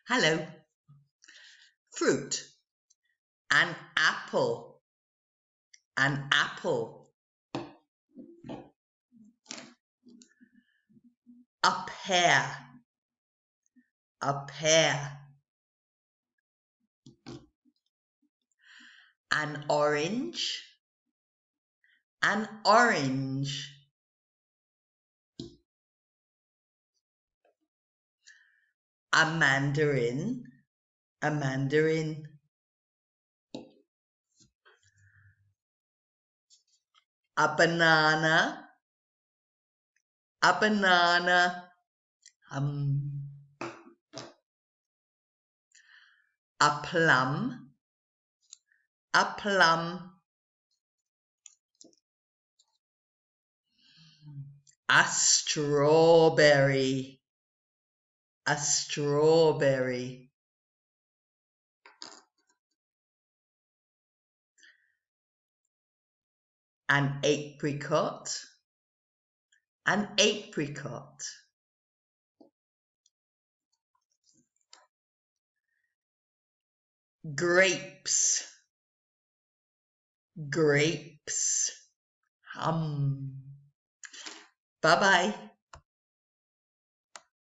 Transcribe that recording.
Hello. Fruit. An apple. An apple. A pear. A pear. An orange. An orange. A mandarin. A mandarin. A banana. A banana. A plum. A plum. A strawberry. A strawberry. An apricot. An apricot. Grapes. Grapes. Bye-bye.